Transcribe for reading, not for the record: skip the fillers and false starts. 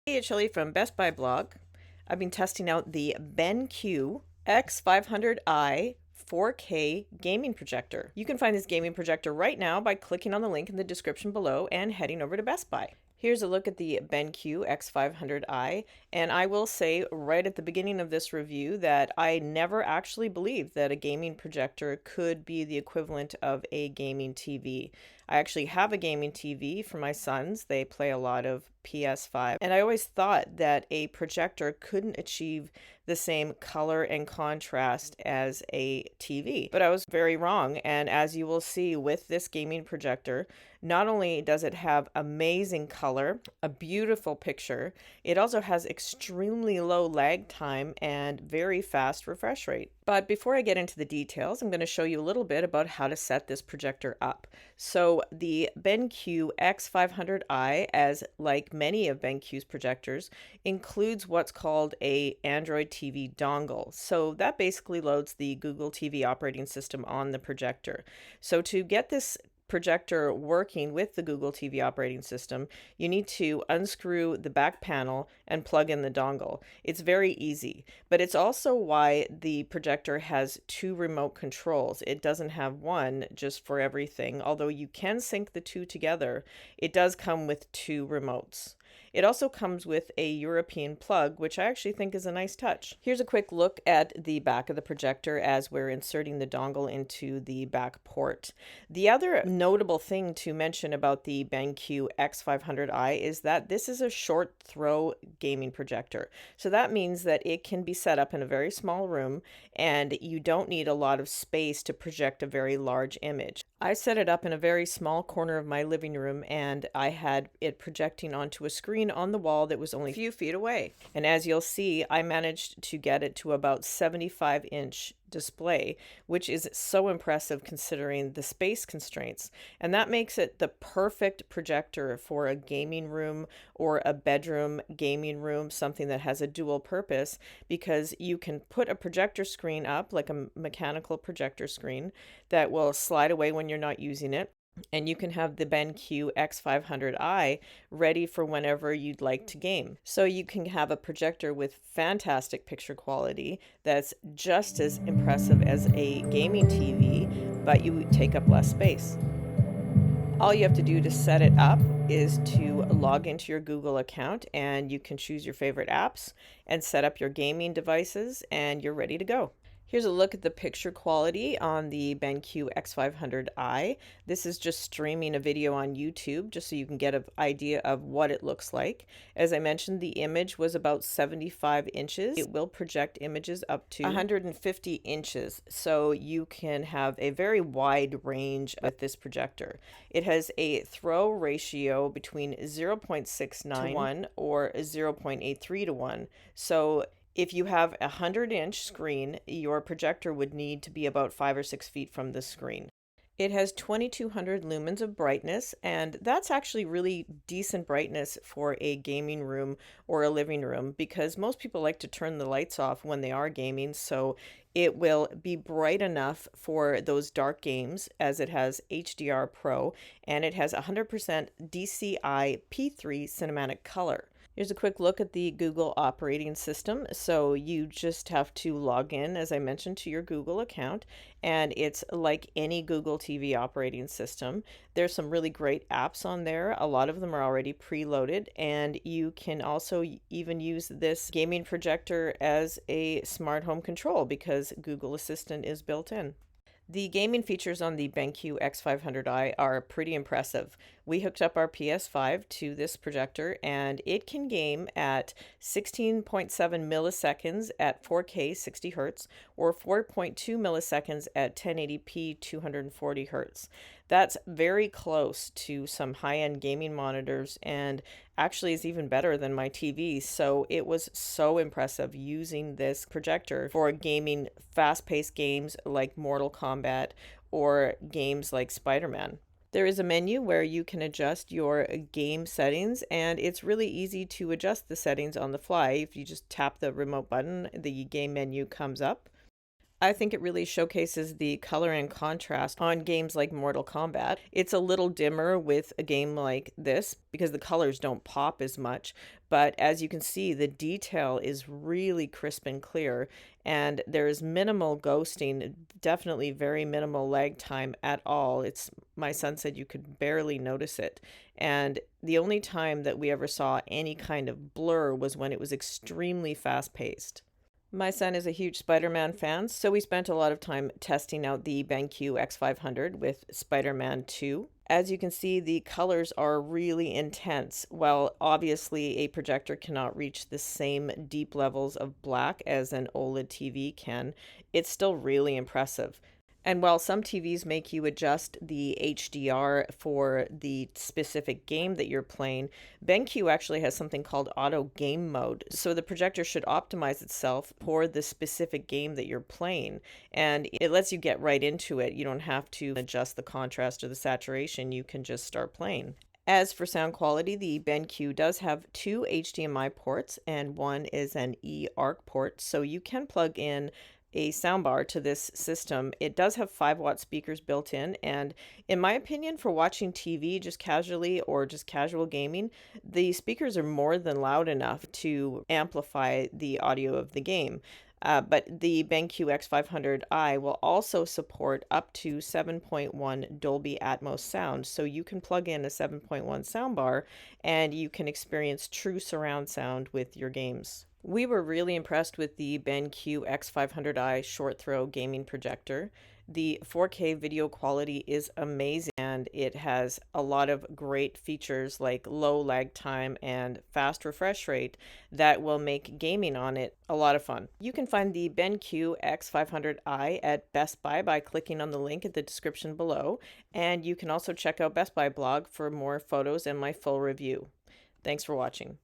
Hey, it's Shelley from Best Buy blog. I've been testing out the BenQ X500i 4K gaming projector. You can find this gaming projector right now by clicking on the link in the description below and heading over to Best Buy. Here's a look at the BenQ X500i, and I will say right at the beginning of this review that I never actually believed that a gaming projector could be the equivalent of a gaming TV. I actually have a gaming TV for my sons. They play a lot of PS5, and I always thought that a projector couldn't achieve the same color and contrast as a TV. But I was very wrong, and as you will see with this gaming projector, not only does it have amazing color, a beautiful picture, it also has extremely low lag time and very fast refresh rate. But before I get into the details, I'm going to show you a little bit about how to set this projector up. So the BenQ X500i, as like many of BenQ's projectors, includes what's called a Android TV dongle. So that basically loads the Google TV operating system on the projector. So to get this projector working with the Google TV operating system, you need to unscrew the back panel and plug in the dongle. It's very easy, but it's also why the projector has two remote controls. It doesn't have one just for everything. Although you can sync the two together, it does come with two remotes. It also comes with a European plug, which I actually think is a nice touch. Here's a quick look at the back of the projector as we're inserting the dongle into the back port. The other notable thing to mention about the BenQ X500i is that this is a short throw gaming projector. So that means that it can be set up in a very small room and you don't need a lot of space to project a very large image. I set it up in a very small corner of my living room and I had it projecting onto a screen on the wall that was only a few feet away. And as you'll see, I managed to get it to about 75-inch display, which is so impressive considering the space constraints. And that makes it the perfect projector for a gaming room or a bedroom gaming room, something that has a dual purpose, because you can put a projector screen up, like a mechanical projector screen, that will slide away when you're not using it. And you can have the BenQ X500i ready for whenever you'd like to game. So you can have a projector with fantastic picture quality that's just as impressive as a gaming TV, but you take up less space. All you have to do to set it up is to log into your Google account, and you can choose your favorite apps and set up your gaming devices, and you're ready to go. Here's a look at the picture quality on the BenQ X500i. This is just streaming a video on YouTube just so you can get an idea of what it looks like. As I mentioned, the image was about 75 inches. It will project images up to 150 inches, so you can have a very wide range with this projector. It has a throw ratio between 0.69 to 1 or 0.83 to 1. So if you have a 100-inch screen, your projector would need to be about 5 or 6 feet from the screen. It has 2200 lumens of brightness, and that's actually really decent brightness for a gaming room or a living room, because most people like to turn the lights off when they are gaming, so it will be bright enough for those dark games, as it has HDR Pro, and it has 100% DCI P3 cinematic color. Here's a quick look at the Google operating system. So you just have to log in, as I mentioned, to your Google account, and it's like any Google TV operating system. There's some really great apps on there. A lot of them are already preloaded, and you can also even use this gaming projector as a smart home control because Google Assistant is built in. The gaming features on the BenQ X500i are pretty impressive. We hooked up our PS5 to this projector and it can game at 16.7 milliseconds at 4K 60 Hz or 4.2 milliseconds at 1080p 240 Hz. That's very close to some high-end gaming monitors and actually is even better than my TV. So it was so impressive using this projector for gaming fast-paced games like Mortal Kombat or games like Spider-Man. There is a menu where you can adjust your game settings, and it's really easy to adjust the settings on the fly. If you just tap the remote button, the game menu comes up. I think it really showcases the color and contrast on games like Mortal Kombat. It's a little dimmer with a game like this because the colors don't pop as much, but as you can see, the detail is really crisp and clear, and there's minimal ghosting, definitely very minimal lag time at all. It's my son said you could barely notice it. And the only time that we ever saw any kind of blur was when it was extremely fast paced. My son is a huge Spider-Man fan, so we spent a lot of time testing out the BenQ X500 with Spider-Man 2. As you can see, the colors are really intense. While obviously a projector cannot reach the same deep levels of black as an OLED TV can, it's still really impressive. And while some TVs make you adjust the HDR for the specific game that you're playing, BenQ actually has something called auto game mode. So the projector should optimize itself for the specific game that you're playing. And it lets you get right into it. You don't have to adjust the contrast or the saturation. You can just start playing. As for sound quality, the BenQ does have two HDMI ports and one is an eARC port, so you can plug in a soundbar to this system. It does have 5-watt speakers built in, and in my opinion, for watching TV just casually or just casual gaming, the speakers are more than loud enough to amplify the audio of the game. But the BenQ X500i will also support up to 7.1 Dolby Atmos sound. So you can plug in a 7.1 soundbar and you can experience true surround sound with your games. We were really impressed with the BenQ X500i short throw gaming projector. The 4K video quality is amazing and it has a lot of great features like low lag time and fast refresh rate that will make gaming on it a lot of fun. You can find the BenQ X500i at Best Buy by clicking on the link in the description below, and you can also check out Best Buy blog for more photos and my full review. Thanks for watching.